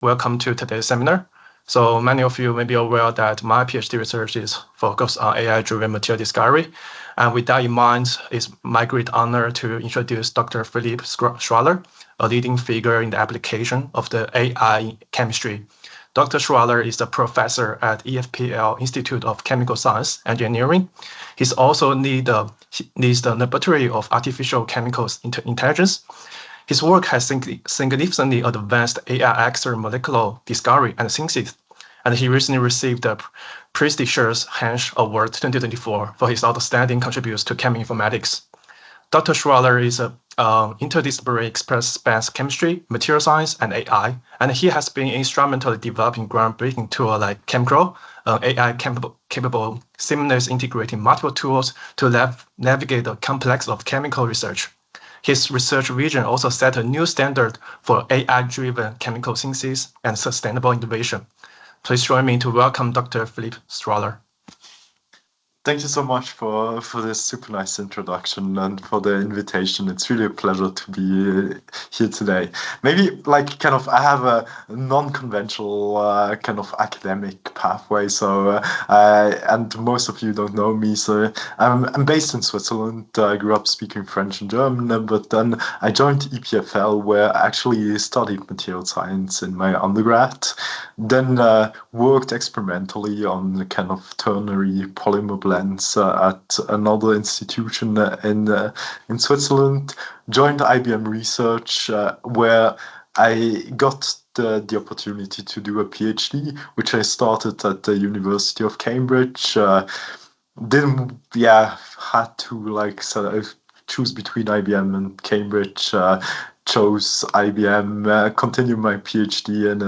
Welcome to today's seminar. So many of you may be aware that my PhD research is focused on AI-driven material discovery. And with that in mind, it's my great honor to introduce Dr. Philippe Schwaller, a leading figure in the application of the AI chemistry. Dr. Schwaller is a professor at EPFL Institute of Chemical Science Engineering. He's also leads the Laboratory of Artificial Chemicals Intelligence. His work has significantly advanced AI molecular discovery and synthesis, and he recently received the prestigious Hansch Award 2024 for his outstanding contributions to cheminformatics. Dr. Schwaller is an interdisciplinary expert spans chemistry, material science, and AI, and he has been instrumental in developing groundbreaking tools like ChemCrawl, an AI-capable seamless integrating multiple tools to navigate the complex of chemical research. His research vision also set a new standard for AI-driven chemical synthesis and sustainable innovation. Please join me to welcome Dr. Philippe Schwaller. Thank you so much for this super nice introduction and for the invitation. It's really a pleasure to be here today. Maybe I have a non-conventional kind of academic pathway. So and most of you don't know me. So I'm based in Switzerland. I grew up speaking French and German, but then I joined EPFL, where I actually studied material science in my undergrad. Then worked experimentally on the kind of ternary polymer blends at another institution in Switzerland. Joined IBM Research, where I got the opportunity to do a PhD, which I started at the University of Cambridge. Had to sort of choose between IBM and Cambridge. Chose IBM, continued my PhD in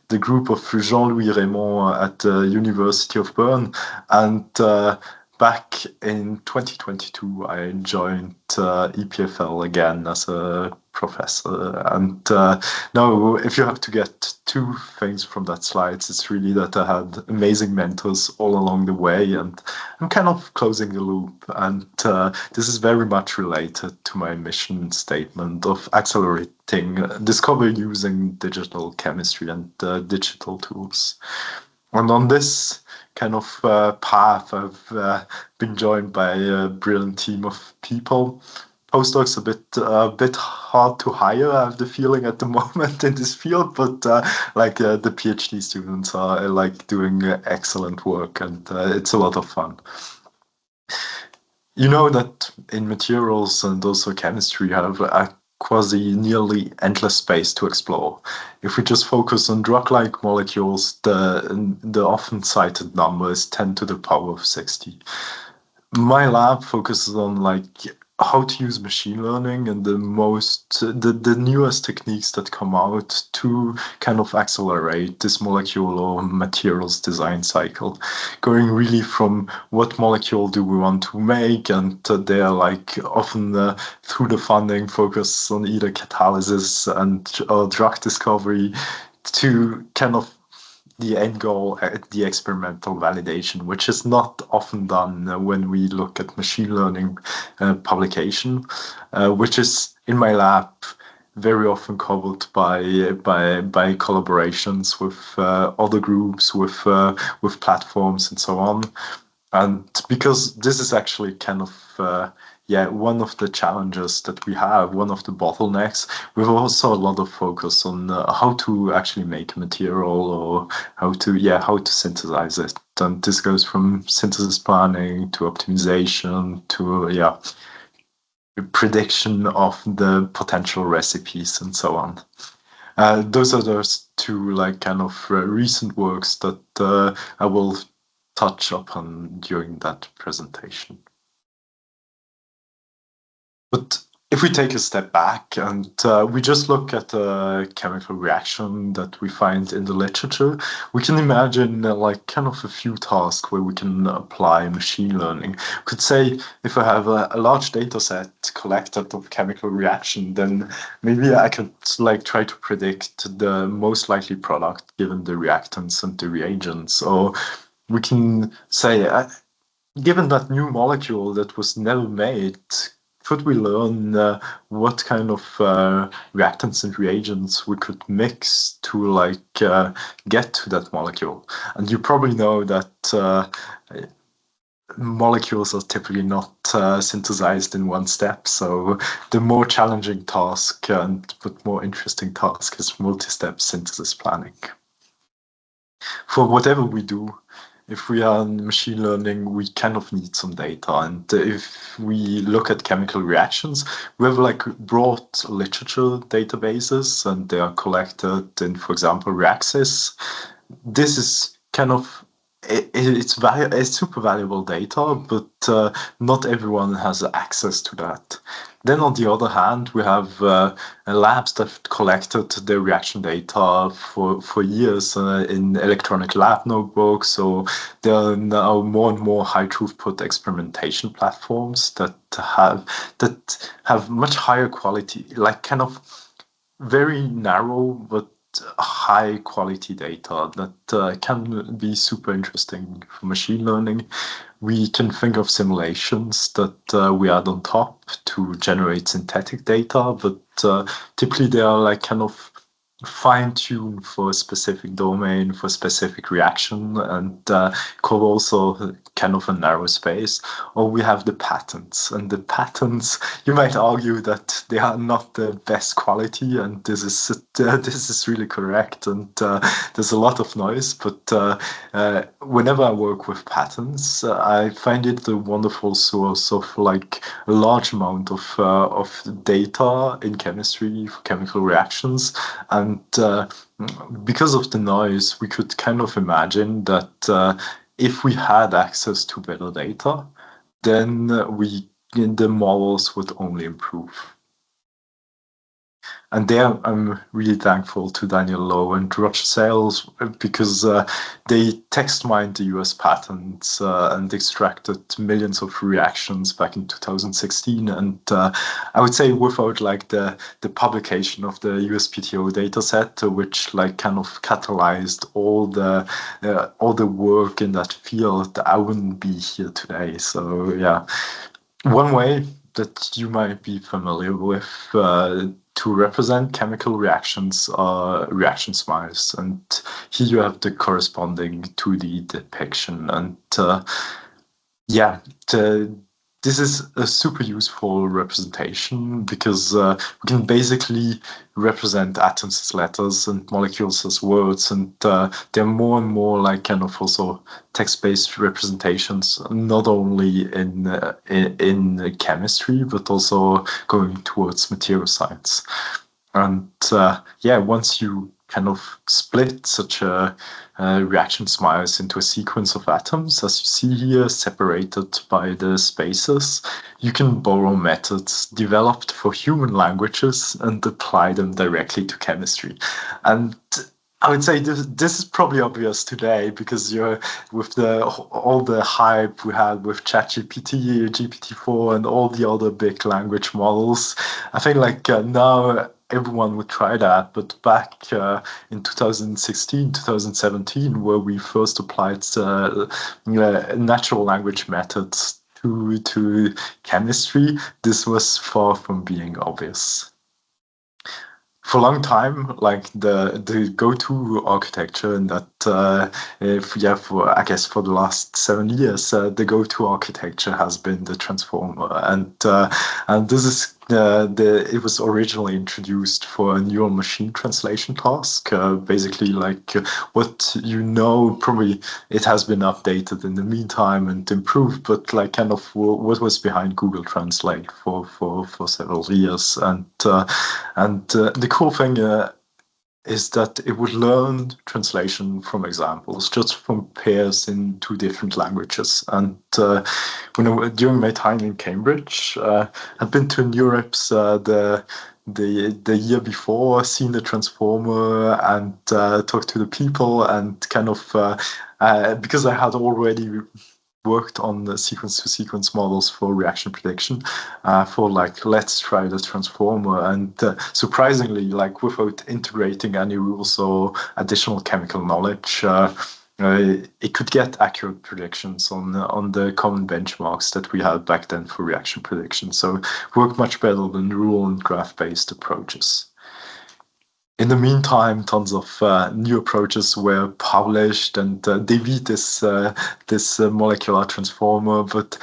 the group of Jean-Louis Raymond at the University of Bern, and back in 2022 I joined EPFL again as a professor. And now, if you have to get two things from that slide, it's really that I had amazing mentors all along the way, and I'm kind of closing the loop. And this is very much related to my mission statement of accelerating discovery using digital chemistry and digital tools. And on this kind of path, I've been joined by a brilliant team of people. Postdocs a bit hard to hire, I have the feeling at the moment in this field, but the PhD students are doing excellent work, and it's a lot of fun. You know that in materials and also chemistry, you have a quasi nearly endless space to explore. If we just focus on drug-like molecules, the often cited number is 10 to the power of 60. My lab focuses on how to use machine learning and the newest techniques that come out to kind of accelerate this molecule or materials design cycle, going really from what molecule do we want to make, and they are often through the funding focus on either catalysis or drug discovery, to kind of the end goal, the experimental validation, which is not often done when we look at machine learning publication, which is in my lab very often covered by collaborations with other groups, with platforms and so on. And because this is actually kind of one of the challenges that we have, one of the bottlenecks, we've also a lot of focus on how to actually make a material, or how to synthesize it. And this goes from synthesis planning to optimization to prediction of the potential recipes and so on. Those are those two recent works that I will touch upon during that presentation. But if we take a step back and we just look at a chemical reaction that we find in the literature, we can imagine kind of a few tasks where we can apply machine learning. We could say, if I have a large data set collected of chemical reaction, then maybe I could try to predict the most likely product given the reactants and the reagents. Or we can say, given that new molecule that was never made, could we learn what kind of reactants and reagents we could mix to get to that molecule. And you probably know that molecules are typically not synthesized in one step. So the more challenging task but more interesting task is multi-step synthesis planning. For whatever we do, if we are in machine learning, we kind of need some data. And if we look at chemical reactions, we have broad literature databases, and they are collected in, for example, Reaxys. This is kind of it's super valuable data, but not everyone has access to that. Then on the other hand, we have labs that have collected the reaction data for years in electronic lab notebooks. So there are now more and more high throughput experimentation platforms that have much higher quality, kind of very narrow but high quality data that can be super interesting for machine learning. We can think of simulations that we add on top to generate synthetic data, but typically they are kind of fine-tuned for a specific domain, for a specific reaction, and cover also kind of a narrow space. Or we have the patents, and the patents, you might argue that they are not the best quality, and this is really correct, and there's a lot of noise, but whenever I work with patents, I find it a wonderful source of a large amount of data in chemistry for chemical reactions. And because of the noise, we could kind of imagine that if we had access to better data, then the models would only improve. And there, I'm really thankful to Daniel Lowe and Roger Sales because they text mined the US patents and extracted millions of reactions back in 2016. And I would say without the publication of the USPTO dataset, which kind of catalyzed all the work in that field, I wouldn't be here today. So yeah, one way that you might be familiar with to represent chemical reactions are reaction smiles. And here you have the corresponding 2D depiction. And this is a super useful representation because we can basically represent atoms as letters and molecules as words, and they're more and more kind of also text-based representations, not only in chemistry but also going towards material science. And once you kind of split such a reaction smiles into a sequence of atoms, as you see here, separated by the spaces, you can borrow methods developed for human languages and apply them directly to chemistry. And I would say this is probably obvious today because with all the hype we had with ChatGPT, GPT-4, and all the other big language models. I think now everyone would try that, but back in 2016, 2017, where we first applied natural language methods to chemistry, this was far from being obvious. For a long time, the go-to architecture, and that for the last 7 years, the go-to architecture has been the transformer, and this is it was originally introduced for a neural machine translation task. Basically, what probably it has been updated in the meantime and improved, but kind of what was behind Google Translate for several years, and the cool thing is that it would learn translation from examples, just from pairs in 2 different languages. And during my time in Cambridge, I'd been to NeurIPS the year before, seen the transformer and talked to the people, and kind of because I had already worked on the sequence-to-sequence models for reaction prediction, for let's try the transformer. And surprisingly, without integrating any rules or additional chemical knowledge, it could get accurate predictions on the common benchmarks that we had back then for reaction prediction. So it worked much better than rule and graph-based approaches. In the meantime, tons of new approaches were published, and they beat this molecular transformer. But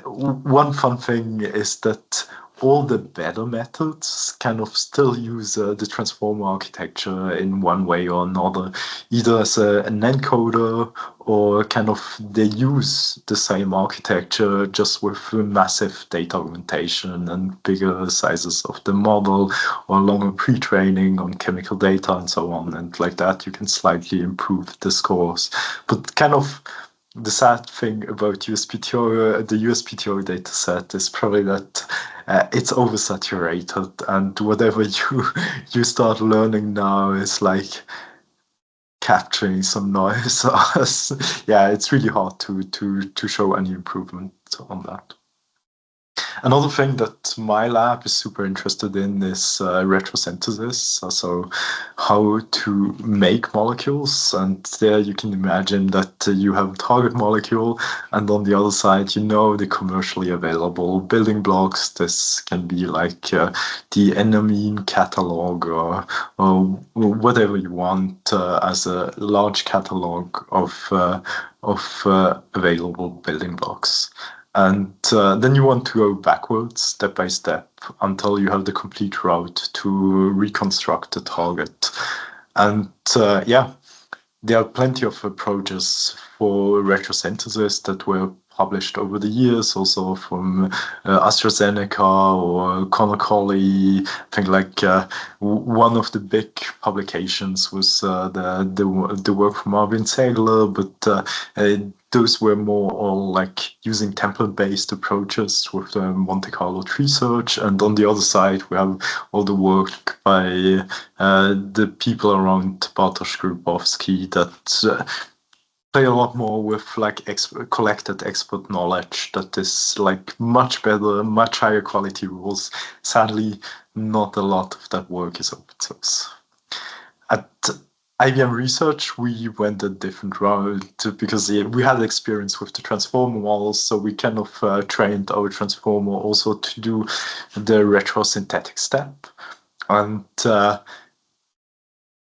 one fun thing is that all the better methods kind of still use the transformer architecture in one way or another, either as an encoder or kind of they use the same architecture just with massive data augmentation and bigger sizes of the model or longer pre-training on chemical data and so on. And like that, you can slightly improve the scores. But kind of the sad thing about USPTO, the USPTO data set is probably that it's oversaturated, and whatever you start learning now is like capturing some noise. Yeah, it's really hard to show any improvement on that. Another thing that my lab is super interested in is retrosynthesis, so how to make molecules. And there you can imagine that you have a target molecule, and on the other side, the commercially available building blocks. This can be like the enamine catalog or whatever you want as a large catalog of available building blocks. And then you want to go backwards, step by step, until you have the complete route to reconstruct the target. And yeah, there are plenty of approaches for retrosynthesis that were published over the years, also from AstraZeneca or Connor-Colley. I think like one of the big publications was the work from Marvin Segler, but those were more all like using template-based approaches with Monte Carlo tree search. And on the other side, we have all the work by the people around Bartosz Grubowski that play a lot more with like collected expert knowledge that is like much better, much higher quality rules. Sadly, not a lot of that work is open source. At IBM Research, we went a different route because we had experience with the transformer models, so we kind of trained our transformer also to do the retrosynthetic step. And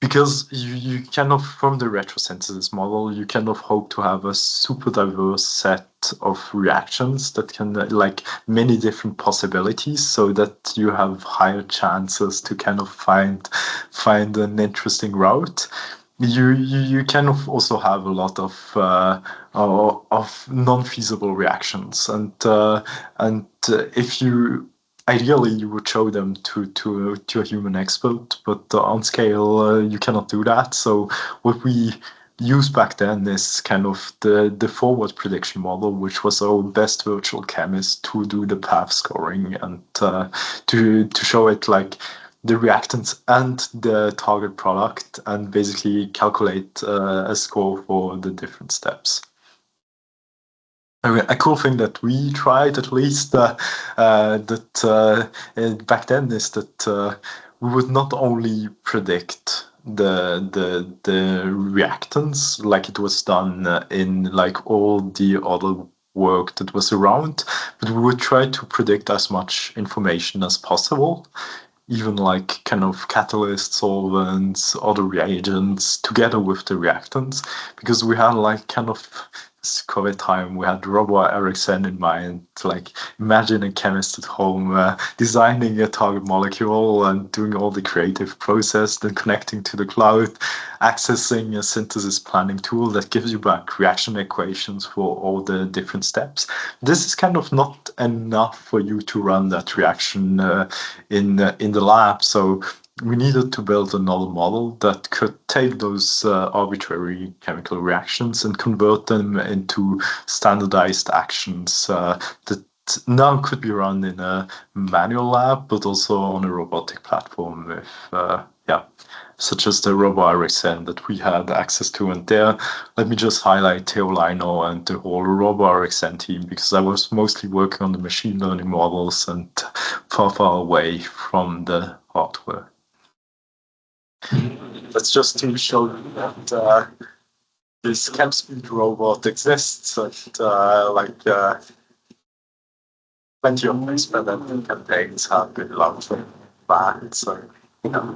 because you kind of, from the retrosynthesis model, you kind of hope to have a super diverse set of reactions that can like many different possibilities, so that you have higher chances to kind of find an interesting route. You kind of also have a lot of non-feasible reactions, and if you ideally, you would show them to a human expert, but on scale, you cannot do that. So what we used back then is kind of the forward prediction model, which was our best virtual chemist to do the path scoring and to show it like the reactants and the target product, and basically calculate a score for the different steps. A cool thing that we tried, at least, back then, is that we would not only predict the reactants like it was done in like all the other work that was around, but we would try to predict as much information as possible, even like kind of catalysts, solvents, other reagents, together with the reactants, because we had like kind of COVID time, we had Robert Eriksson in mind. Like, imagine a chemist at home designing a target molecule and doing all the creative process, then connecting to the cloud, accessing a synthesis planning tool that gives you back reaction equations for all the different steps. This is kind of not enough for you to run that reaction in the lab. So we needed to build another model that could take those arbitrary chemical reactions and convert them into standardized actions that now could be run in a manual lab, but also on a robotic platform with, such as the RoboRxN that we had access to. And there, let me just highlight Theo Lino and the whole RoboRxN team, because I was mostly working on the machine learning models and far away from the hardware. That's just to show you that this ChemSpeed robot exists, and plenty of experimental campaigns have been launched back. So, you know.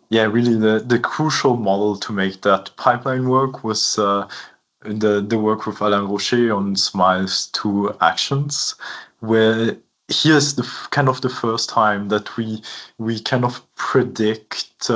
Yeah, really, the crucial model to make that pipeline work was the work with Alain Rocher on SMILE's 2 actions, where here's the kind of the first time that we kind of predict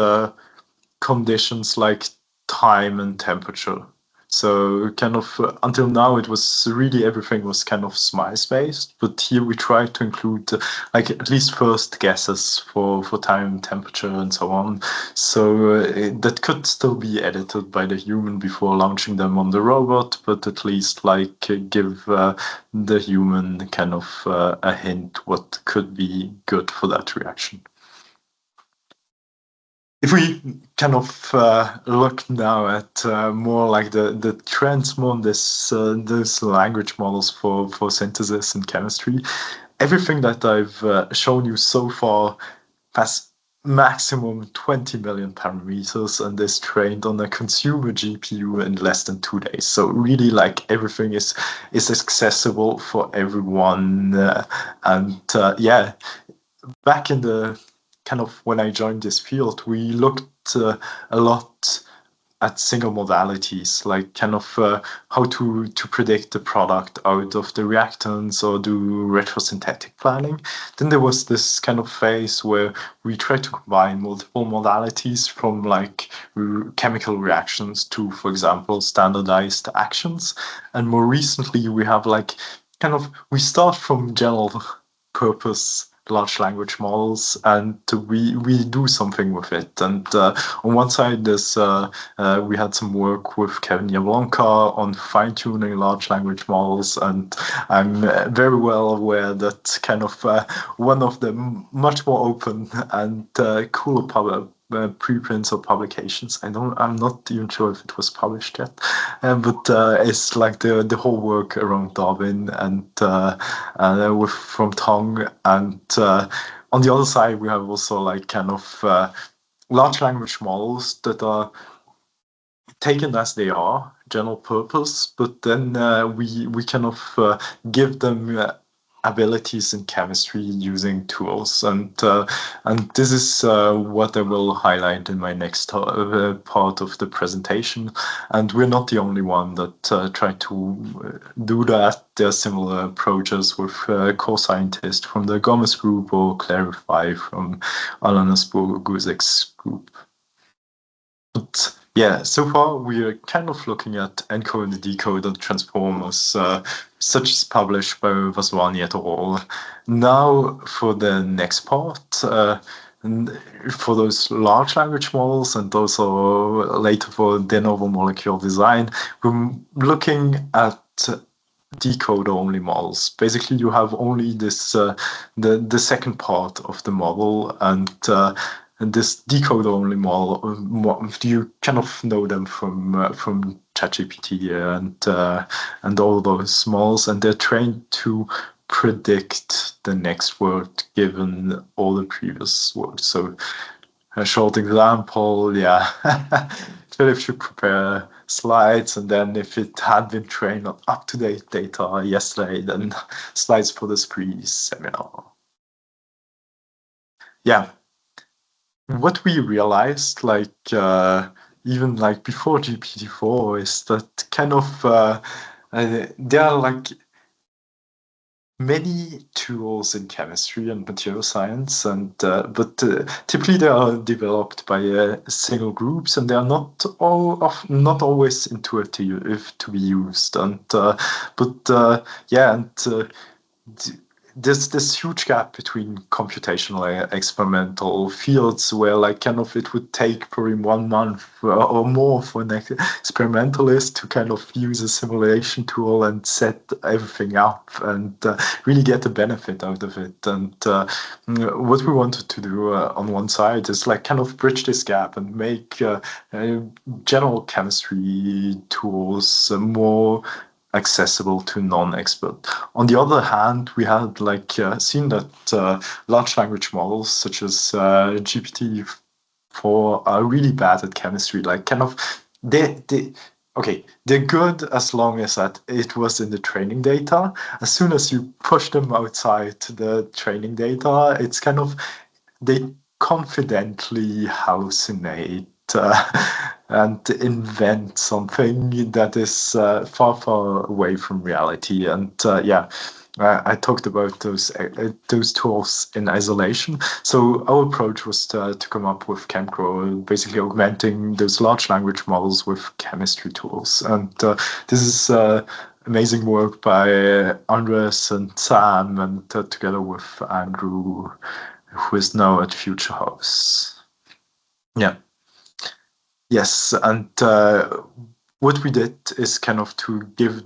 conditions like time and temperature. So kind of until now it was really everything was kind of SMILES based, but here we try to include like at least first guesses for time, temperature, and so on. So that could still be edited by the human before launching them on the robot, but at least like give the human kind of a hint what could be good for that reaction. If we kind of look now at more like the trends, more on this those language models for synthesis and chemistry, everything that I've shown you so far has maximum 20 million parameters and is trained on a consumer GPU in less than 2 days. So really, like everything is accessible for everyone, yeah, back in the kind of when I joined this field, we looked a lot at single modalities, like kind of how to predict the product out of the reactants or do retrosynthetic planning. Then there was this kind of phase where we tried to combine multiple modalities from like chemical reactions to, for example, standardized actions. And more recently, we have like kind of, we start from general purpose large language models, and we do something with it. And on one side, there's we had some work with Kevin Jablonka on fine-tuning large language models, and I'm very well aware that kind of one of the much more open and cooler preprints or publications. I'm not even sure if it was published yet, but it's like the whole work around Darwin and with from Tong, and on the other side we have also like kind of large language models that are taken as they are, general purpose, but then we kind of give them abilities in chemistry using tools, and this is what I will highlight in my next part of the presentation. And we're not the only one that try to do that. There are similar approaches with co-scientists from the Gomez group or Clarify from Alanis Guzek's group. But yeah, so far we are kind of looking at encode and decode and transformers, such as published by Vaswani et al. Now for the next part, and for those large language models and also later for de novo molecular design, we're looking at decoder-only models. Basically, you have only this the second part of the model, and this decoder-only model, you kind of know them from ChatGPT and all those models, and they're trained to predict the next word given all the previous words. So a short example, yeah, Philippe should prepare slides, and then if it had been trained on up-to-date data yesterday, then slides for the SPREE seminar. Yeah. What we realized, like even like before GPT-4, is that kind of there are like many tools in chemistry and material science, and but typically they are developed by single groups, and they are not always intuitive to be used. And yeah, and there's this huge gap between computational experimental fields where like kind of it would take probably 1 month or more for an experimentalist to kind of use a simulation tool and set everything up and really get the benefit out of it. And what we wanted to do on one side is like kind of bridge this gap and make general chemistry tools more accessible to non-expert. On the other hand, we had seen that large language models such as GPT-4 are really bad at chemistry. They're good as long as that it was in the training data. As soon as you push them outside the training data, it's they confidently hallucinate and invent something that is far, far away from reality. And I talked about those tools in isolation. So our approach was to come up with ChemCrow, basically augmenting those large language models with chemistry tools. And this is amazing work by Andres and Sam, and together with Andrew, who is now at Future House. Yeah. Yes, and what we did is to give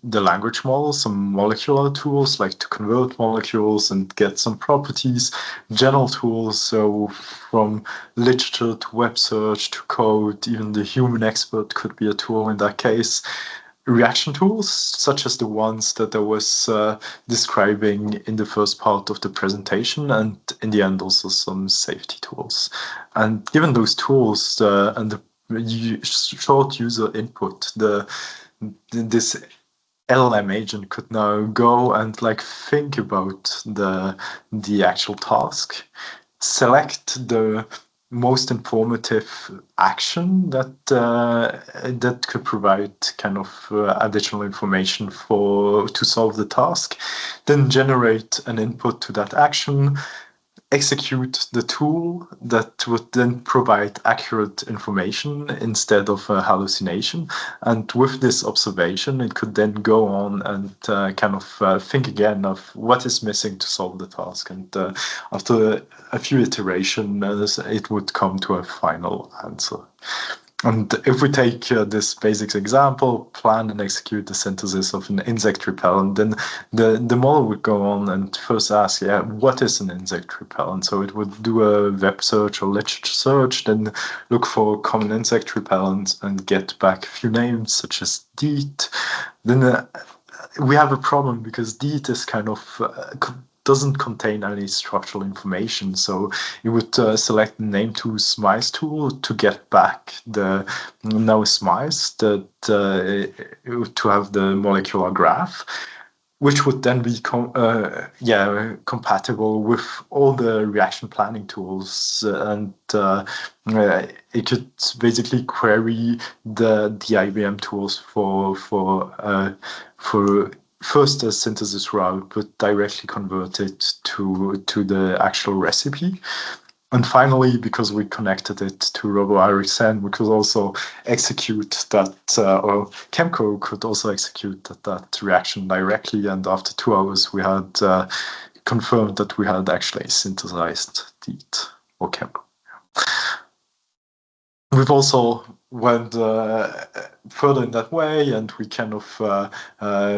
the language model some molecular tools, like to convert molecules and get some properties, general tools, so from literature to web search to code, even the human expert could be a tool in that case. Reaction tools, such as the ones that I was describing in the first part of the presentation, and in the end also some safety tools. And given those tools and the short user input, this LLM agent could now go and think about the actual task, select the most informative action that could provide additional information to solve the task, then generate an input to that action, execute the tool that would then provide accurate information instead of a hallucination. And with this observation, it could then go on and think again of what is missing to solve the task. And after a few iterations, it would come to a final answer. And if we take this basic example, plan and execute the synthesis of an insect repellent, then the model would go on and first ask, what is an insect repellent? So it would do a web search or literature search, then look for common insect repellents and get back a few names such as DEET. Then we have a problem because DEET is doesn't contain any structural information. So you would select the name to SMICE tool to get back the now SMICE to have the molecular graph, which would then be compatible with all the reaction planning tools, and it could basically query the IBM tools for first a synthesis route, but directly convert it to the actual recipe. And finally, because we connected it to RoboIRixN, we could also execute that, or ChemCrow could also execute that reaction directly. And after 2 hours, we had confirmed that we had actually synthesized DEET or ChemCrow. We've also went further in that way, and we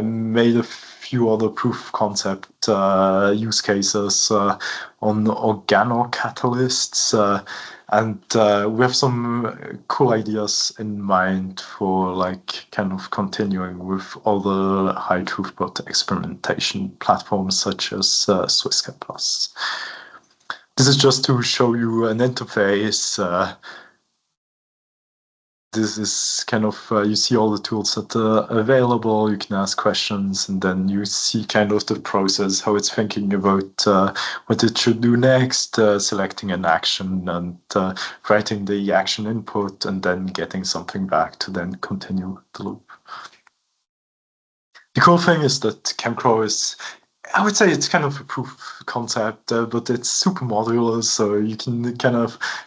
made a few other proof of concept use cases on organocatalysts, and we have some cool ideas in mind for continuing with other high throughput experimentation platforms such as Swisscap+. This is just to show you an interface. This is you see all the tools that are available, you can ask questions, and then you see the process, how it's thinking about what it should do next, selecting an action and writing the action input, and then getting something back to then continue the loop. The cool thing is that ChemCrow is, I would say it's a proof of concept, but it's super modular, so you can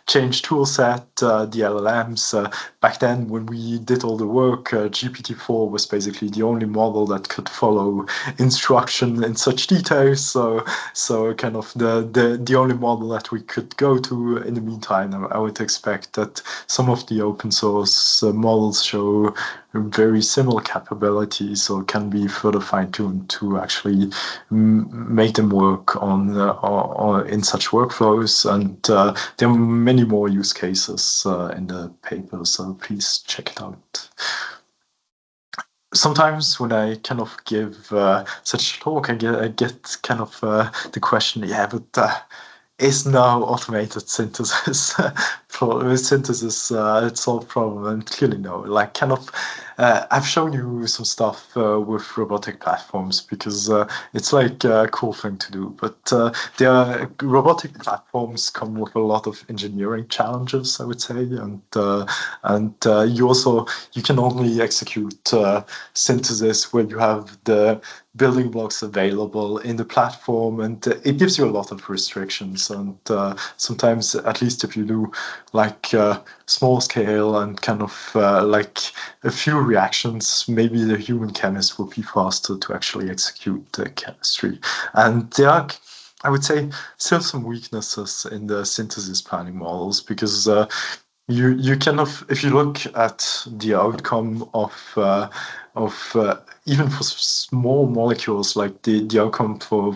change tool set, the LLMs. Back then, when we did all the work, GPT-4 was basically the only model that could follow instruction in such detail. So the only model that we could go to. In the meantime, I would expect that some of the open source models show very similar capabilities, or can be further fine-tuned to actually make them work on in such workflows. And there are many more use cases in the paper, so please check it out. sometimes when I kind of give such a talk, I get kind of the question, yeah, but is now automated synthesis synthesis solve problem? And clearly no. Like kind of, I've shown you some stuff with robotic platforms because it's like a cool thing to do. But the robotic platforms come with a lot of engineering challenges, I would say, and you can only execute synthesis where you have the building blocks available in the platform, and it gives you a lot of restrictions. And sometimes, at least if you do like small scale and kind of like a few reactions, maybe the human chemist will be faster to actually execute the chemistry. And there are, I would say, still some weaknesses in the synthesis planning models because you kind of, if you look at the outcome of even for small molecules, like the outcome for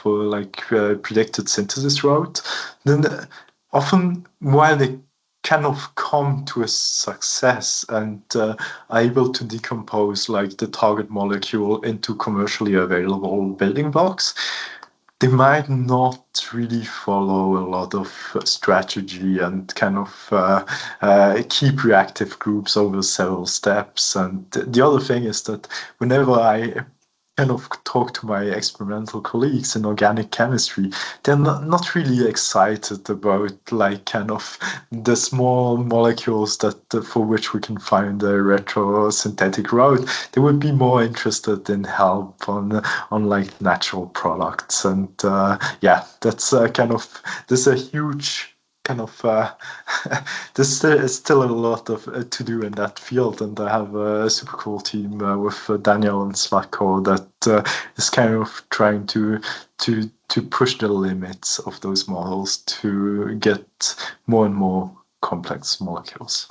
like predicted synthesis route, then often while they kind of come to a success and are able to decompose like the target molecule into commercially available building blocks, they might not really follow a lot of strategy and kind of keep reactive groups over several steps. And the other thing is that whenever I kind of talk to my experimental colleagues in organic chemistry, they're not really excited about like kind of the small molecules that for which we can find a retrosynthetic route. They would be more interested in help on like natural products. And yeah, that's kind of, there's a huge kind of there's still a lot of to do in that field, and I have a super cool team with Daniel and Slacko that is kind of trying to push the limits of those models to get more and more complex molecules.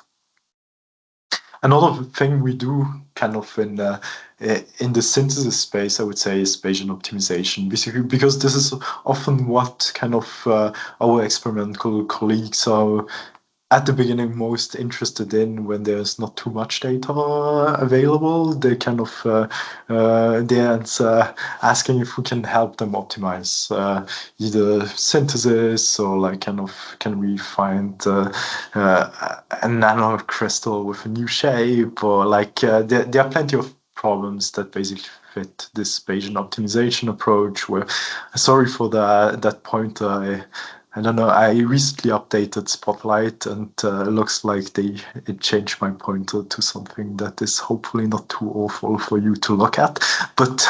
Another thing we do kind of in the synthesis space, I would say, is Bayesian optimization, basically because this is often what kind of our experimental colleagues are at the beginning most interested in when there's not too much data available. They kind of they're asking if we can help them optimize either synthesis or like kind of can we find a nano crystal with a new shape, or like there are plenty of problems that basically fit this Bayesian optimization approach. Where, sorry for that pointer, I don't know, I recently updated Spotlight and looks like it changed my pointer to something that is hopefully not too awful for you to look at. But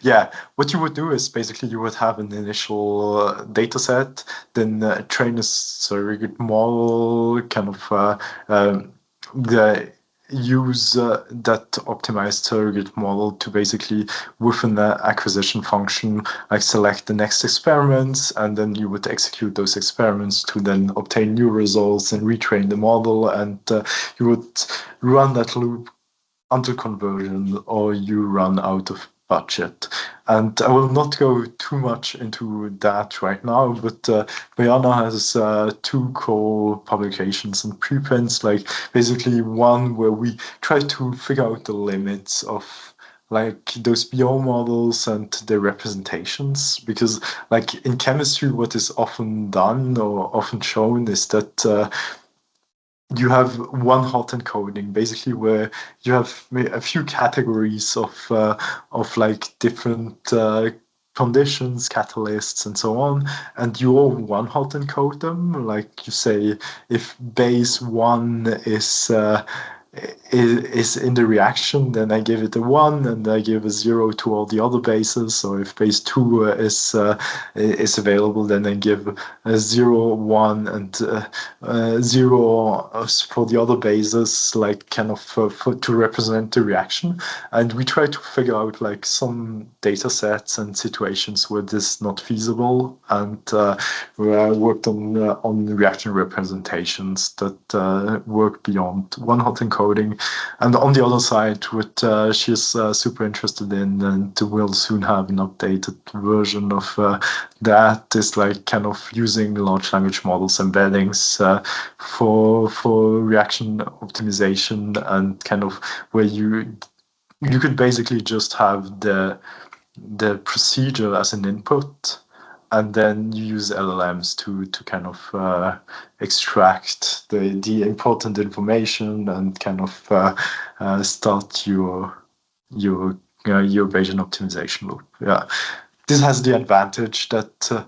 yeah, what you would do is basically you would have an initial data set, then train a surrogate model, kind of use that optimized surrogate model to basically, within the acquisition function, like select the next experiments, and then you would execute those experiments to then obtain new results and retrain the model, and you would run that loop until conversion or you run out of budget. And I will not go too much into that right now, but Brianna has two cool publications and preprints, like basically one where we try to figure out the limits of like those BO models and their representations, because like in chemistry, what is often done or often shown is that you have one hot encoding, basically, where you have a few categories of like different conditions, catalysts, and so on, and you all one hot encode them. Like you say, if base 1 is in the reaction, then I give it a 1, and I give a 0 to all the other bases. So if base 2 is available, then I give a 0, 1, and 0 for the other bases, like kind of to represent the reaction. And we try to figure out like some data sets and situations where this is not feasible, and we worked on reaction representations that work beyond one hot encoding. And on the other side, what she's super interested in, and we'll soon have an updated version of that, is like kind of using large language models embeddings for reaction optimization, and kind of where you you could basically just have the procedure as an input, and then you use LLMs to kind of extract the important information and kind of start your Bayesian optimization loop. Yeah, this has the advantage that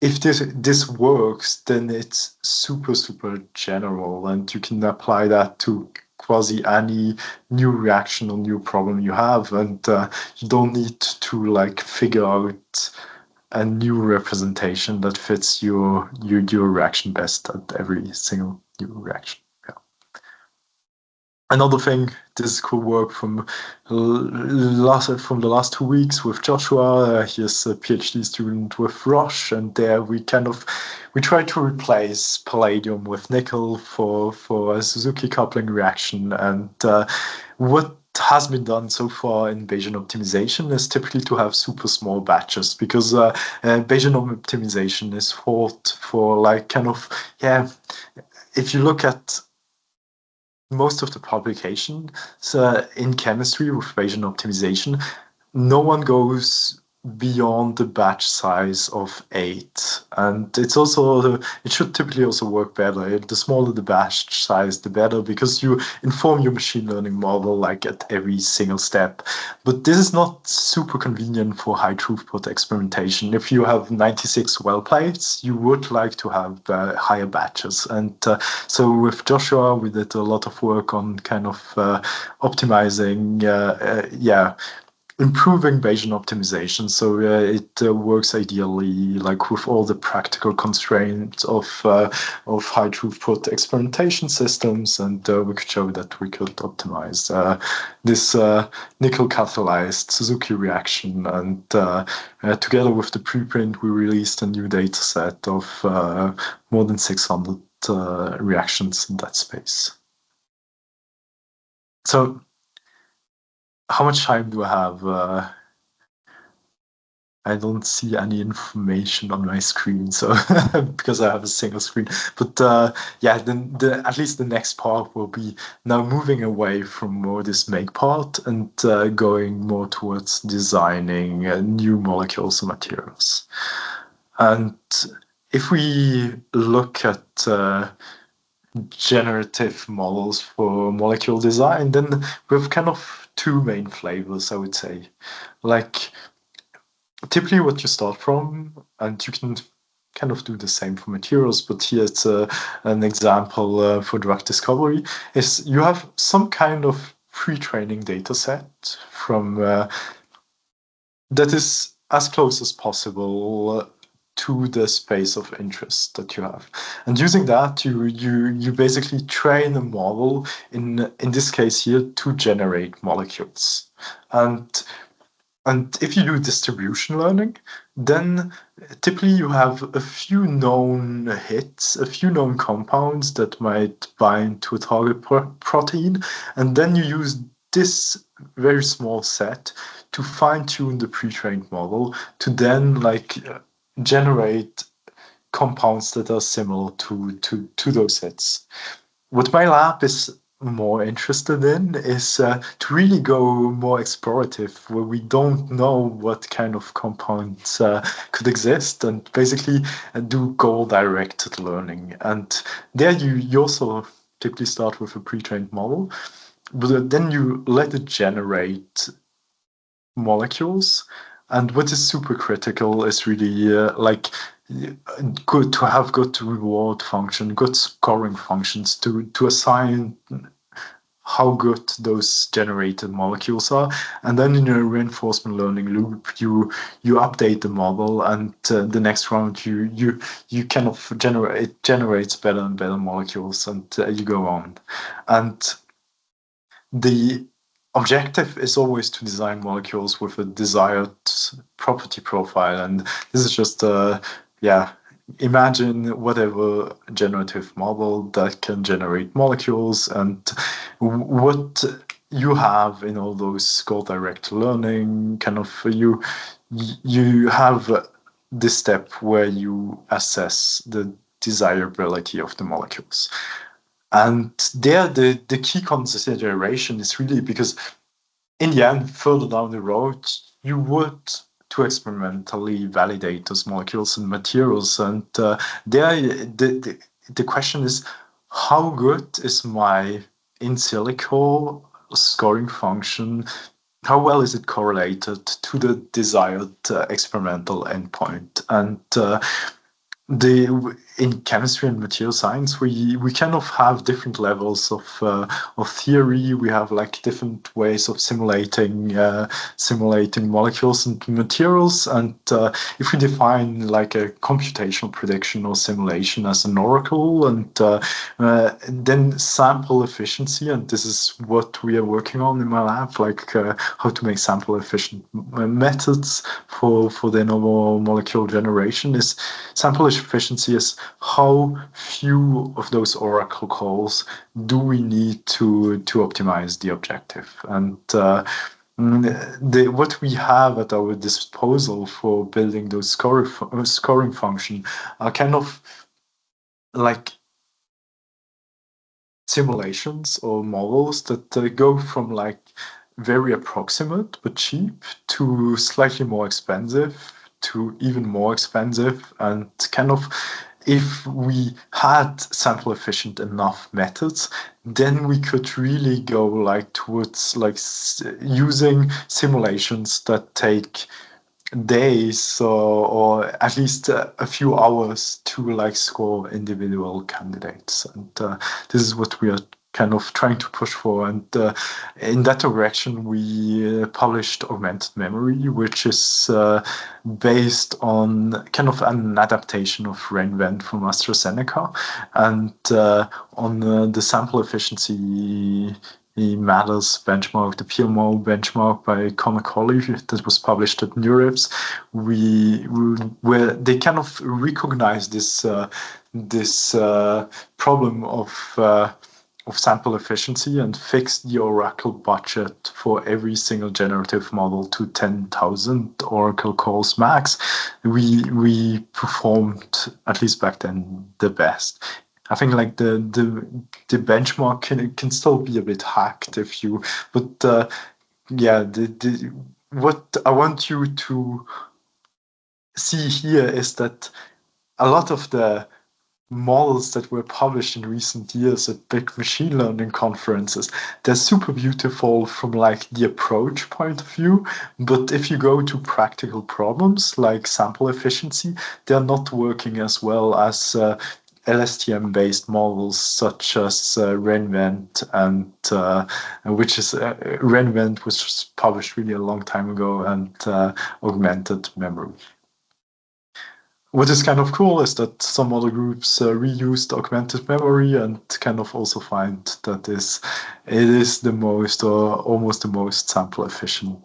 if this works, then it's super general, and you can apply that to quasi any new reaction or new problem you have, and you don't need to like figure out a new representation that fits your reaction best at every single new reaction. Another thing, this could work from the last 2 weeks with Joshua. He's a PhD student with Roche, and there we try to replace palladium with nickel for a Suzuki coupling reaction. And what has been done so far in Bayesian optimization is typically to have super small batches, because Bayesian optimization is thought for like kind of, yeah, if you look at most of the publications in chemistry with Bayesian optimization, no one goes beyond the batch size of 8. And it's also, it should typically also work better. The smaller the batch size, the better, because you inform your machine learning model like at every single step. But this is not super convenient for high throughput experimentation. If you have 96 well plates, you would like to have higher batches. And so with Joshua, we did a lot of work on kind of optimizing, improving Bayesian optimization, so it works ideally, like with all the practical constraints of high throughput experimentation systems, and we could show that we could optimize this nickel catalyzed Suzuki reaction. And together with the preprint, we released a new data set of more than 600 reactions in that space. So, how much time do I have? I don't see any information on my screen, so because I have a single screen. But then at least the next part will be now moving away from more this make part and going more towards designing new molecules and materials. And if we look at generative models for molecule design, then we have kind of two main flavors, I would say. Like, typically what you start from, and you can kind of do the same for materials, but here it's an example for drug discovery, is you have some kind of pre-training data set from that is as close as possible to the space of interest that you have. And using that, you basically train a model, in this case here, to generate molecules. And if you do distribution learning, then typically you have a few known hits, a few known compounds that might bind to a target protein, and then you use this very small set to fine-tune the pre-trained model to then generate compounds that are similar to those hits. What my lab is more interested in is to really go more explorative, where we don't know what kind of compounds could exist, and basically do goal-directed learning. And there you also typically start with a pre-trained model, but then you let it generate molecules. And what is super critical is really good to have good reward function, good scoring functions to assign how good those generated molecules are. And then in a reinforcement learning loop, you update the model, and the next round you kind of generates better and better molecules, and you go on. And the objective is always to design molecules with a desired property profile. And this is just imagine whatever generative model that can generate molecules, and what you have in all those goal-directed learning, kind of you have this step where you assess the desirability of the molecules. And there, the key consideration is really, because in the end, further down the road, you would to experimentally validate those molecules and materials. And the question is, how good is my in silico scoring function? How well is it correlated to the desired experimental endpoint? And in chemistry and material science, we kind of have different levels of theory. We have like different ways of simulating molecules and materials. And if we define like a computational prediction or simulation as an oracle, and then sample efficiency, and this is what we are working on in my lab, like how to make sample efficient methods for de novo molecule generation, is sample efficiency is how few of those oracle calls do we need to optimize the objective. And what we have at our disposal for building those scoring function are kind of like simulations or models that go from like very approximate but cheap to slightly more expensive to even more expensive, and kind of if we had sample efficient enough methods, then we could really go like towards like using simulations that take days or at least a few hours to like score individual candidates. And this is what we are kind of trying to push for. And in that direction, we published Augmented Memory, which is based on kind of an adaptation of RenVent from AstraZeneca, and on the sample efficiency matters benchmark, the PMO benchmark by Connor Colley that was published at NeurIPS, where they kind of recognize this problem of sample efficiency and fixed the Oracle budget for every single generative model to 10,000 Oracle calls max. We performed, at least back then, the best. I think like the benchmark can still be a bit hacked if you, but yeah, what I want you to see here is that a lot of the models that were published in recent years at big machine learning conferences, they're super beautiful from like the approach point of view, but if you go to practical problems like sample efficiency, they're not working as well as LSTM-based models such as RenVent, and which is RenVent, which was published really a long time ago, and Augmented Memory. What is kind of cool is that some other groups reused augmented memory and kind of also find that it is the most or almost the most sample efficient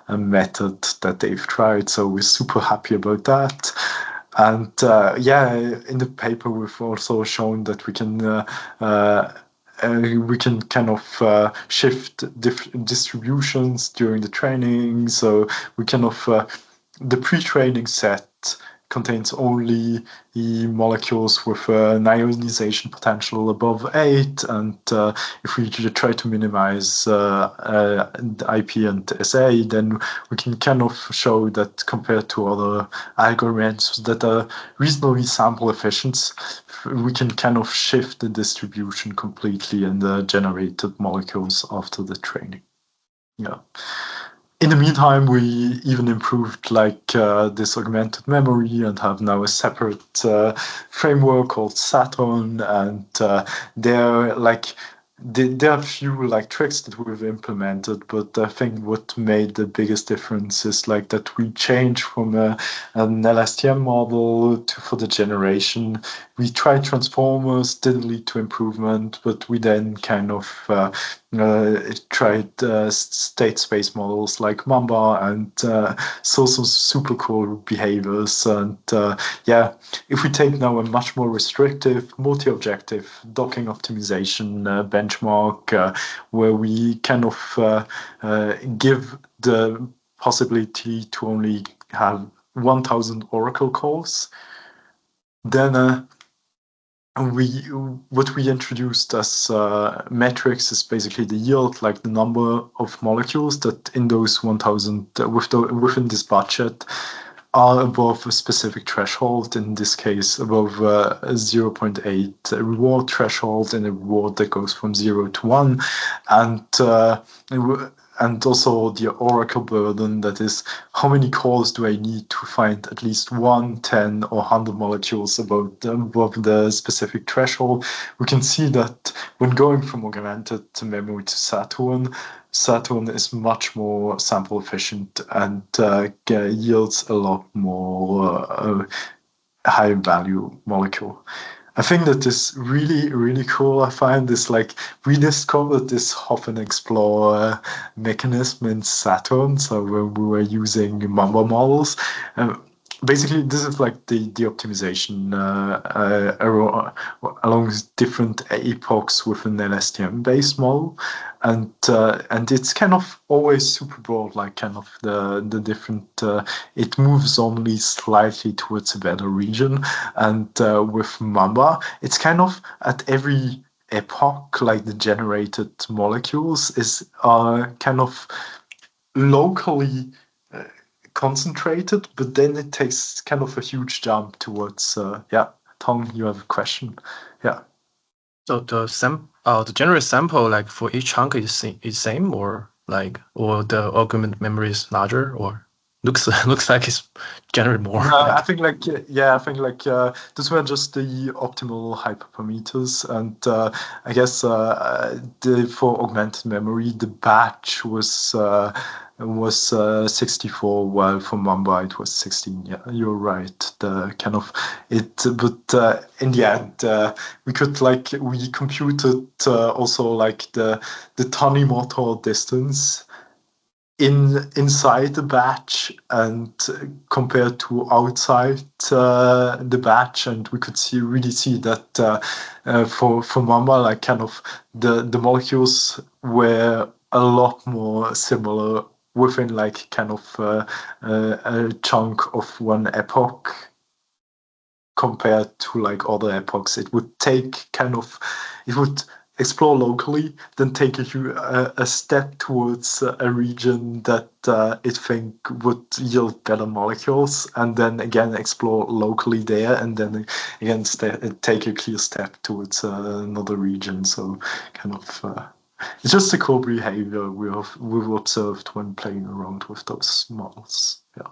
method that they've tried. So we're super happy about that. And yeah, in the paper we've also shown that we can kind of shift distributions during the training. So we kind of the pre-training set contains only the molecules with an ionization potential above 8, and if we try to minimize IP and SA, then we can kind of show that compared to other algorithms that are reasonably sample efficient, we can kind of shift the distribution completely in the generated molecules after the training. Yeah. In the meantime, we even improved like this augmented memory and have now a separate framework called Saturn, and there are a few like tricks that we've implemented, but I think what made the biggest difference is like that we changed from an LSTM model for the generation. We tried transformers, didn't lead to improvement, but we then kind of tried state space models like Mamba and saw some super cool behaviors. And yeah, if we take now a much more restrictive multi-objective docking optimization benchmark, where we kind of give the possibility to only have 1,000 Oracle calls, then what we introduced as metrics is basically the yield, like the number of molecules that in those 1,000 within this budget are above a specific threshold. In this case, above a 0.8 reward threshold, and a reward that goes from 0 to 1, and also the oracle burden, that is, how many calls do I need to find at least 1, 10, or 100 molecules above the specific threshold. We can see that when going from augmented memory to Saturn is much more sample efficient and yields a lot more high value molecule. I think that is really, really cool. I find this, like, we discovered this Hoffen Explorer mechanism in Saturn. So when we were using Mamba models, basically this is like the optimization along different epochs with an LSTM based model. And it's kind of always super broad, like kind of the different, it moves only slightly towards a better region. And with Mamba, it's kind of at every epoch, like the generated molecules are kind of locally concentrated, but then it takes kind of a huge jump towards, Tom, you have a question. Yeah. So the general sample, like for each chunk is same, or the augmented memory is larger, or looks like it's generally more. I think those were just the optimal hyperparameters, and I guess for augmented memory the batch was 64, while for Mamba it was 16. Yeah, you're right. The kind of it, but in the end, we computed also like the Tanimoto distance inside the batch and compared to outside the batch, and we could really see that for Mamba, like kind of the molecules were a lot more similar within like kind of a chunk of one epoch compared to like other epochs. It would explore locally, then take a step towards a region that it think would yield better molecules, and then again explore locally there, and then again take a clear step towards another region. So kind of it's just the cool behavior we've observed when playing around with those models. Yeah.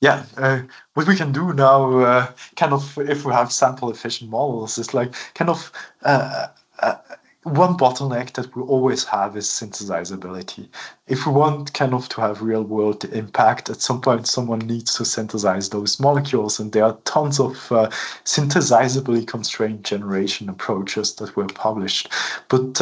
Yeah, what we can do now, kind of, if we have sample efficient models, is like kind of one bottleneck that we always have is synthesizability. If we want kind of to have real world impact, at some point someone needs to synthesize those molecules, and there are tons of synthesizably constrained generation approaches that were published. But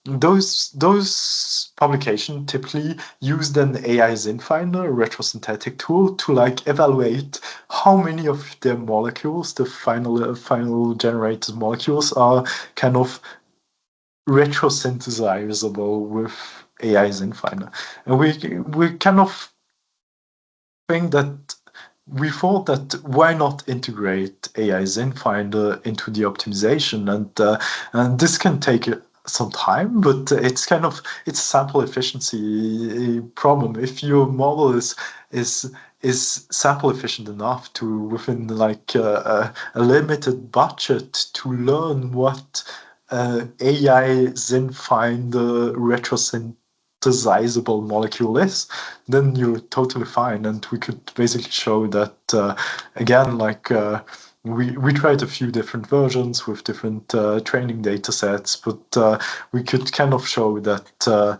those publications typically use an AI ZinFinder, a retrosynthetic tool, to like evaluate how many of the molecules, the final generated molecules, are kind of retrosynthesizable with AI ZinFinder. And we kind of think that we thought that why not integrate AI ZinFinder into the optimization, and this can take some time, but it's a sample efficiency problem. If your model is sample efficient enough to within like a limited budget to learn what AI ZinFinder retrosynthesizable molecule is, then you're totally fine. And we could basically show that again, like we tried a few different versions with different training data sets, but we could kind of show that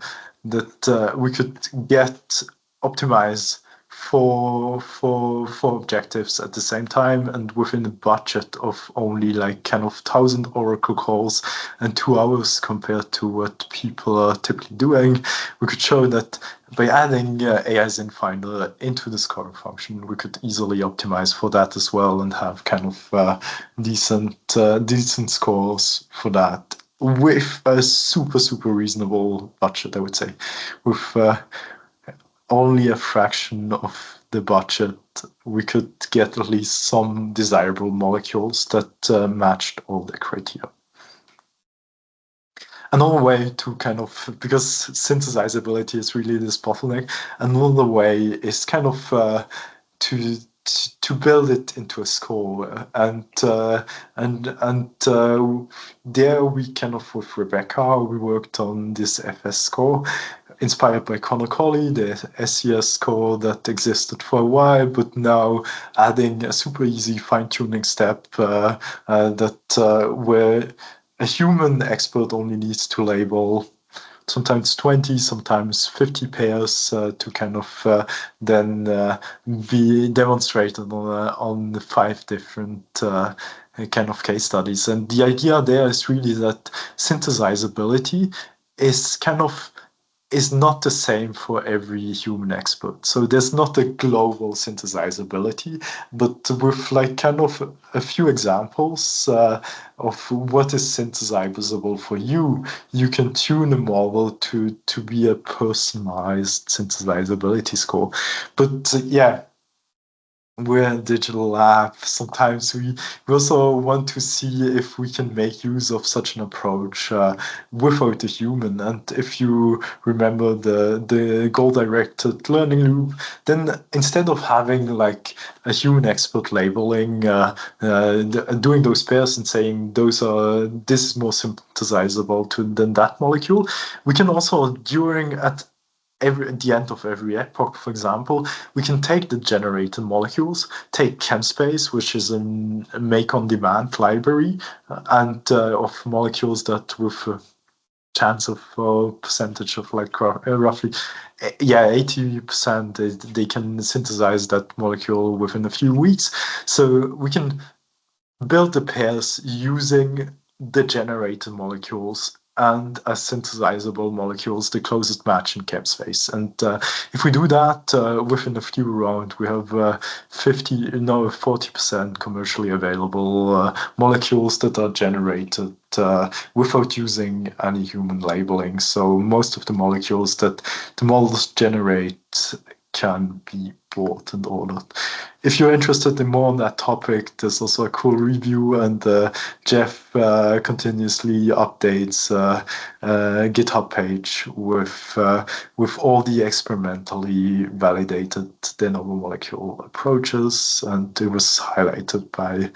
we could optimize for objectives at the same time, and within a budget of only like kind of 1,000 Oracle calls and 2 hours compared to what people are typically doing. We could show that by adding AI ZinFinder into the scoring function, we could easily optimize for that as well and have kind of decent scores for that with a super reasonable budget, I would say, with only a fraction of the budget, we could get at least some desirable molecules that matched all the criteria. Another way to kind of, because synthesizability is really this bottleneck, another way is kind of to build it into a score, and there we kind of, with Rebecca, we worked on this FS score inspired by Connor Colley, the SES score that existed for a while, but now adding a super easy fine-tuning step where a human expert only needs to label sometimes 20, sometimes 50 pairs to kind of then be demonstrated on 5 different kind of case studies. And the idea there is really that synthesizability is not the same for every human expert. So there's not a global synthesizability, but with like kind of a few examples of what is synthesizable for you, you can tune a model to be a personalized synthesizability score. But yeah, we're a digital lab. Sometimes we also want to see if we can make use of such an approach without a human. And if you remember the goal-directed learning loop, then instead of having like a human expert labeling, doing those pairs and saying this is more synthesizable than that molecule, we can also at the end of every epoch, for example, we can take the generated molecules, take ChemSpace, which is a make-on-demand library, and of molecules that with a chance of percentage of like roughly 80%, they can synthesize that molecule within a few weeks. So we can build the pairs using the generated molecules and as synthesizable molecules, the closest match in ChemSpace. And if we do that within a few rounds, we have 40% commercially available molecules that are generated without using any human labeling. So most of the molecules that the models generate can be bought and ordered. If you're interested in more on that topic, there's also a cool review, and Jeff continuously updates a GitHub page with all the experimentally validated de novo molecule approaches, and it was highlighted by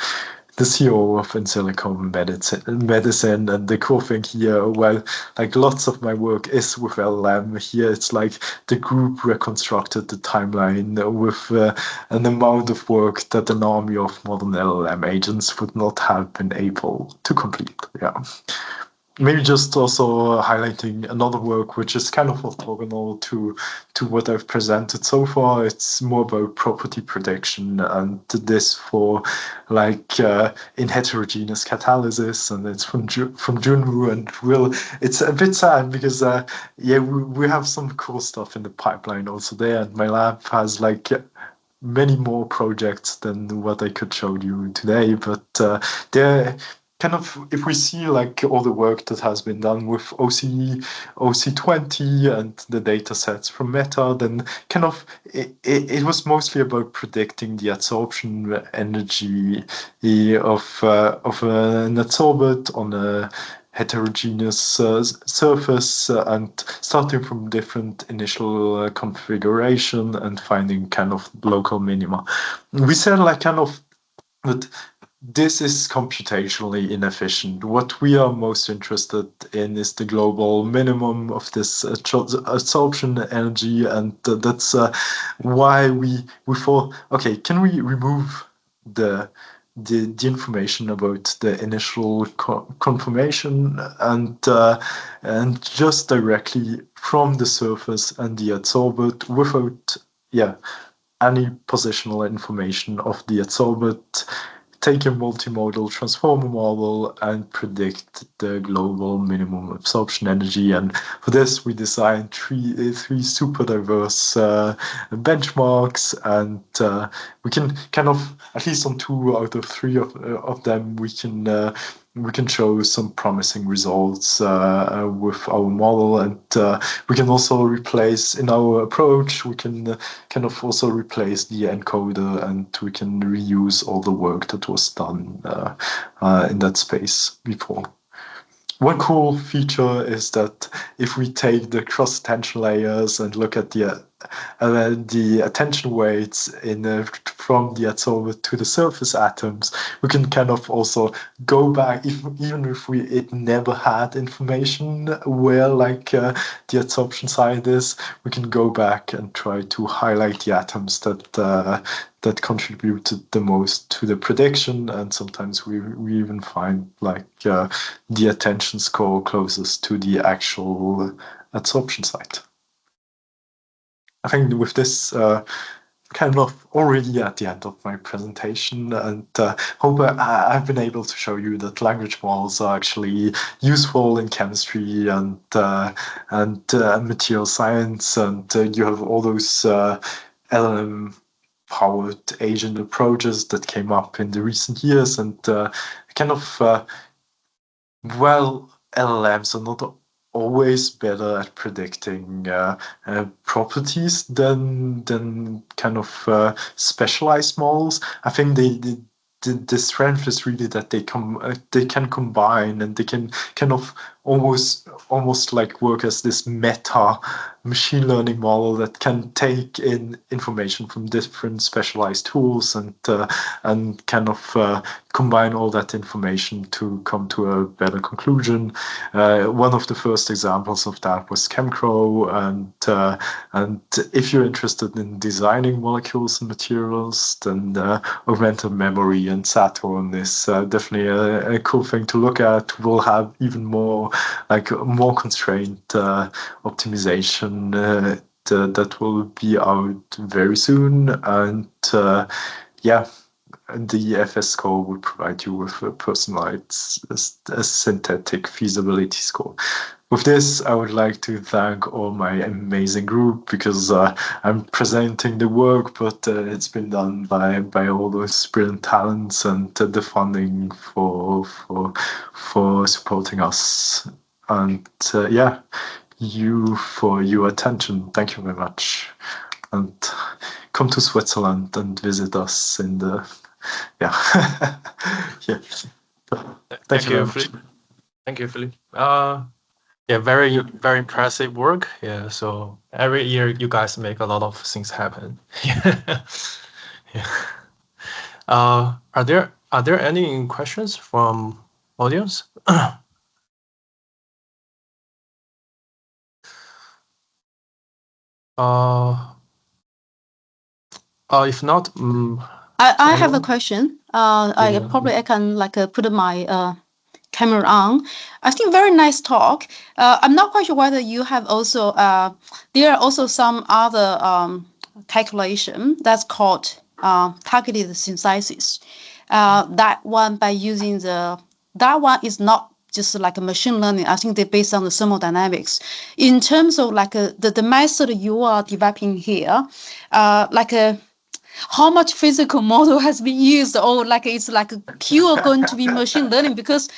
the CEO of In Silico Medicine. And the cool thing here, well, like lots of my work is with LLM. Here it's like the group reconstructed the timeline with an amount of work that an army of modern LLM agents would not have been able to complete. Yeah. Maybe just also highlighting another work which is kind of orthogonal to what I've presented so far. It's more about property prediction, and this for like in heterogeneous catalysis, and it's from Junwoo. And it's a bit sad because we have some cool stuff in the pipeline also there, and my lab has like many more projects than what I could show you today, but they're kind of, if we see like all the work that has been done with OC20 and the data sets from Meta, then kind of it was mostly about predicting the adsorption energy of an adsorbate on a heterogeneous surface, and starting from different initial configuration and finding kind of local minima. We said like kind of that this is computationally inefficient. What we are most interested in is the global minimum of this adsorption energy, and that's why we thought, okay, can we remove the information about the initial conformation and just directly from the surface and the adsorbate without any positional information of the adsorbate, take a multimodal transformer model and predict the global minimum absorption energy. And for this, we designed three super diverse benchmarks, and we can kind of, at least on 2 out of 3 of them, we can we can show some promising results with our model, and we can also replace in our approach. We can kind of also replace the encoder, and we can reuse all the work that was done in that space before. One cool feature is that if we take the cross attention layers and look at the attention weights from the adsorber to the surface atoms, we can kind of also go back, even if it never had information where the adsorption side is, we can go back and try to highlight the atoms that contributed the most to the prediction, and sometimes we even find the attention score closest to the actual adsorption site. I think with this kind of already at the end of my presentation, and hope I've been able to show you that language models are actually useful in chemistry and material science, and you have all those LLM-powered agent approaches that came up in the recent years, and LLMs are not always better at predicting properties than kind of specialized models. I think the strength is really that they can combine, and they can kind of almost like work as this meta machine learning model that can take in information from different specialized tools and kind of combine all that information to come to a better conclusion. One of the first examples of that was ChemCrow, and if you're interested in designing molecules and materials, then augmented memory and Saturn is definitely a cool thing to look at. We'll have even more constrained optimization that will be out very soon, and the FS score will provide you with a personalized synthetic feasibility score. With this, I would like to thank all my amazing group, because I'm presenting the work, but it's been done by all those brilliant talents, and the funding for supporting us. And you for your attention. Thank you very much. And come to Switzerland and visit us in the Thank you very much. Thank you, Philippe. Very, very impressive work. Yeah, so every year you guys make a lot of things happen. Are there any questions from audience? If not, I have a question. I can put my camera on. I think very nice talk. I'm not quite sure whether you have also there are also some other calculation that's called targeted synthesis. That one by using that one is not just like a machine learning. I think they're based on the thermodynamics. In terms of the method you are developing here, how much physical model has been used, or it's pure going to be machine learning? Because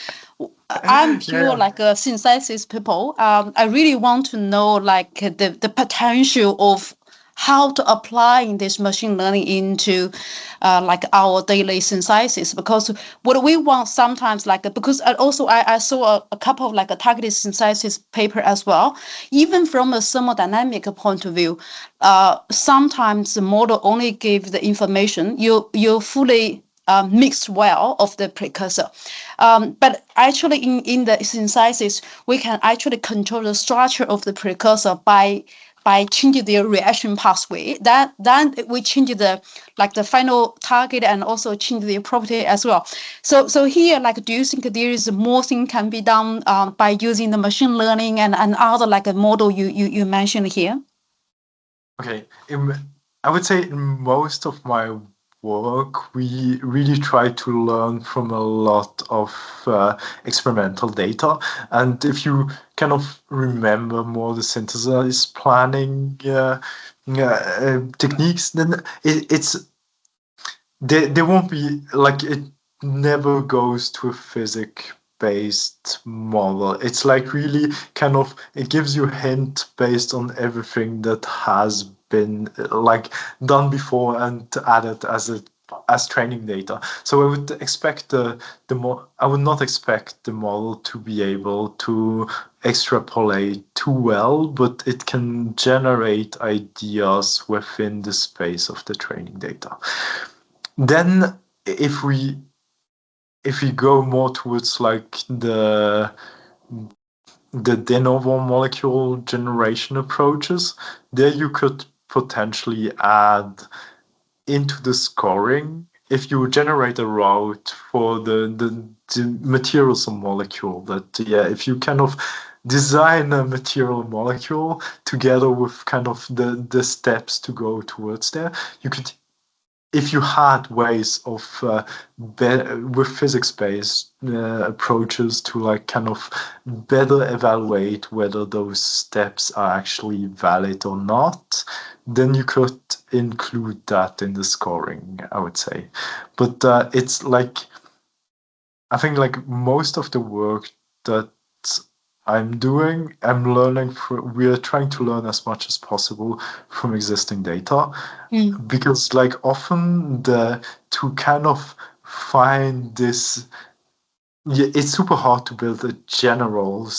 I'm pure a synthesis people. I really want to know the potential of how to apply this machine learning into our daily synthesis, because what we want sometimes because I saw a couple of a targeted synthesis paper as well. Even from a thermodynamic point of view, sometimes the model only give the information you fully mixed well of the precursor, but actually in the synthesis we can actually control the structure of the precursor by changing the reaction pathway. Then we change the final target and also change the property as well. So here, do you think there is more thing can be done by using the machine learning and other a model you mentioned here? Okay, I would say in most of my work, we really try to learn from a lot of experimental data. And if you kind of remember more the synthesis planning techniques, then there won't be it never goes to a physics based model. It's like really kind of, it gives you a hint based on everything that has been like done before and added as training data. So I would expect I would not expect the model to be able to extrapolate too well, but it can generate ideas within the space of the training data. Then if we go more towards like the de novo molecule generation approaches, there you could potentially add into the scoring, if you generate a route for the materials of molecule, that if you kind of design a material molecule together with kind of the steps to go towards there, you could, if you had ways of with physics-based approaches to like kind of better evaluate whether those steps are actually valid or not, then you could include that in the scoring, I would say. But it's like, I think like most of the work that I'm doing, we are trying to learn as much as possible from existing data, because like often to kind of find this, it's super hard to build a general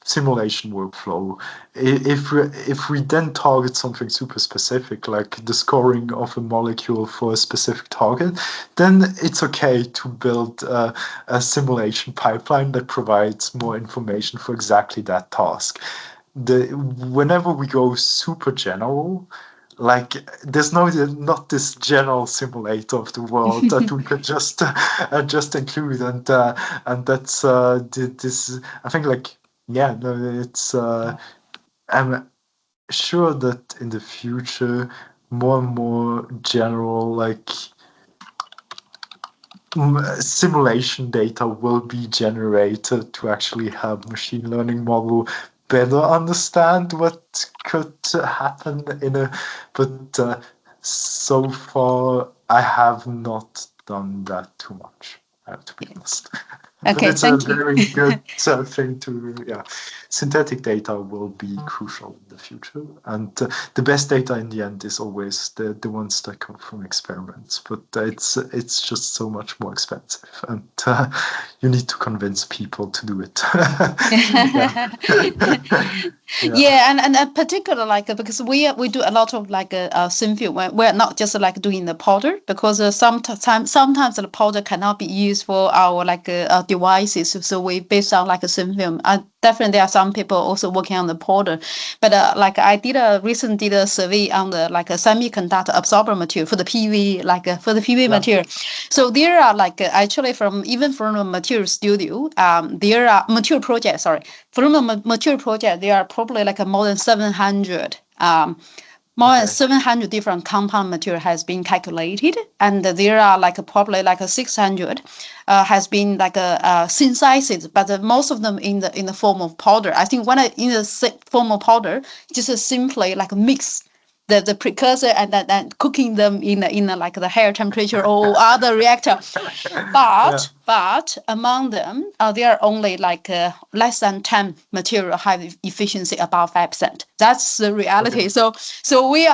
simulation workflow. If we then target something super specific, like the scoring of a molecule for a specific target, then it's okay to build a simulation pipeline that provides more information for exactly that task. Whenever we go super general, like there's not this general simulator of the world that we could just include, and that's this. I think like it's. I'm sure that in the future, more and more general like simulation data will be generated to actually help machine learning model better understand what could happen but so far I have not done that too much, I have to be honest. Okay, but it's thank a very good thing to, synthetic data will be crucial in the future, and the best data in the end is always the ones that come from experiments, but it's just so much more expensive, and you need to convince people to do it. And particularly like because we do a lot of like thin film. We're not just like doing the powder, because sometimes the powder cannot be used for our like devices, so we based on like a thin film. Definitely there are some people also working on the powder, but like I recently did a survey on the like a semiconductor absorber material for the PV, for the PV material. So there are like actually from a material studio, there are material project, from a material project, there are probably like more than 700 than 700 different compound material has been calculated, and there are like probably like 600 has been like synthesized, but most of them in the form of powder. I think when in the form of powder, just simply like mix the precursor and then cooking them in like the higher temperature or other reactor. But among them, there are only like less than 10 material have efficiency above 5%. That's the reality. Okay. So we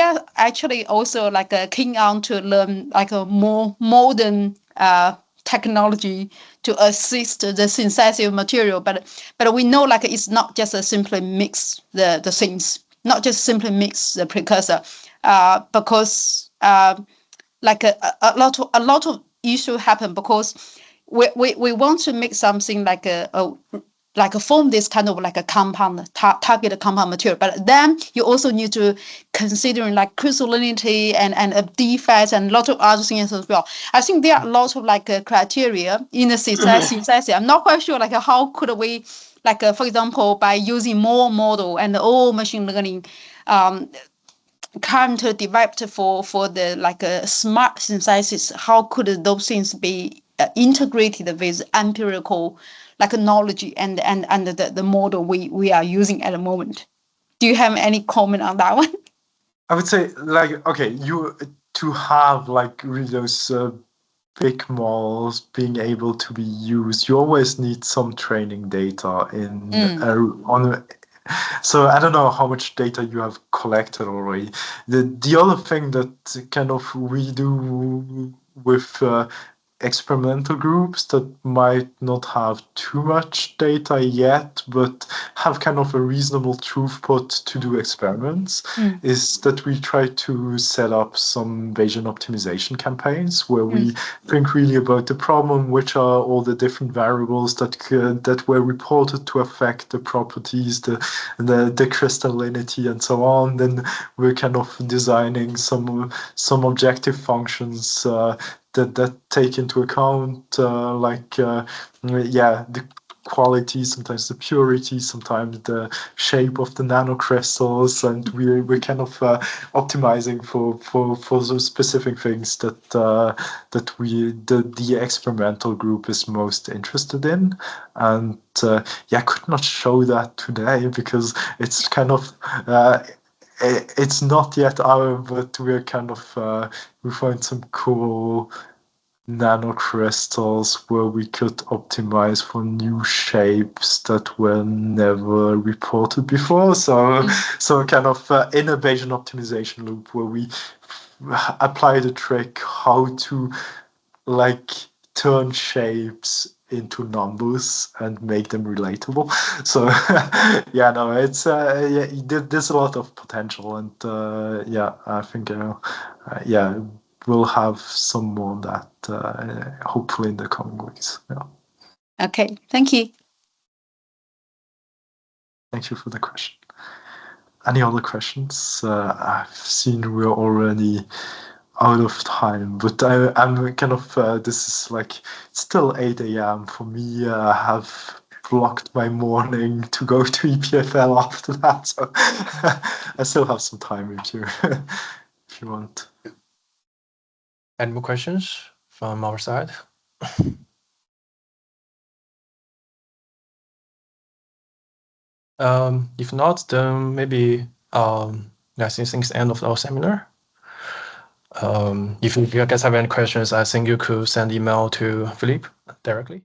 are actually also like keen on to learn like a more modern technology to assist the synthesis material, but we know like it's not just simply mix the things. Not just simply mix the precursor, because like a lot of issue happen, because we want to make something like form this kind of like a compound target compound material, but then you also need to considering like crystallinity and defects and a lot of other things as well. I think there are a lot of like criteria in the synthesis. I'm not quite sure like how could we like for example by using more model and all machine learning currently developed for the like smart synthesis, how could those things be integrated with empirical like knowledge and the model we are using at the moment? Do you have any comment on that one? I would say like, okay, you to have like really those big models being able to be used, you always need some training data so I don't know how much data you have collected already. The other thing that kind of we do with experimental groups that might not have too much data yet, but have kind of a reasonable throughput to do experiments, is that we try to set up some Bayesian optimization campaigns where we think really about the problem, which are all the different variables that were reported to affect the properties, the crystallinity, and so on. Then we're kind of designing some objective functions that take into account the quality, sometimes the purity, sometimes the shape of the nanocrystals, and we're kind of optimizing for those specific things that the experimental group is most interested in. And I could not show that today because it's kind of it's not yet out, but we're kind of we find some cool nanocrystals where we could optimize for new shapes that were never reported before. So kind of in a Bayesian optimization loop where we apply the trick how to turn shapes into numbers and make them relatable. So it's there's a lot of potential, and I think we'll have some more on that hopefully in the coming weeks. Okay, thank you. Thank you for the question. Any other questions? I've seen we're already out of time, but I'm kind of this is still 8 a.m. for me. I have blocked my morning to go to EPFL after that, so I still have some time if you want. Any more questions from our side? If not, then maybe since it's the end of our seminar. If you guys have any questions, I think you could send email to Philippe directly.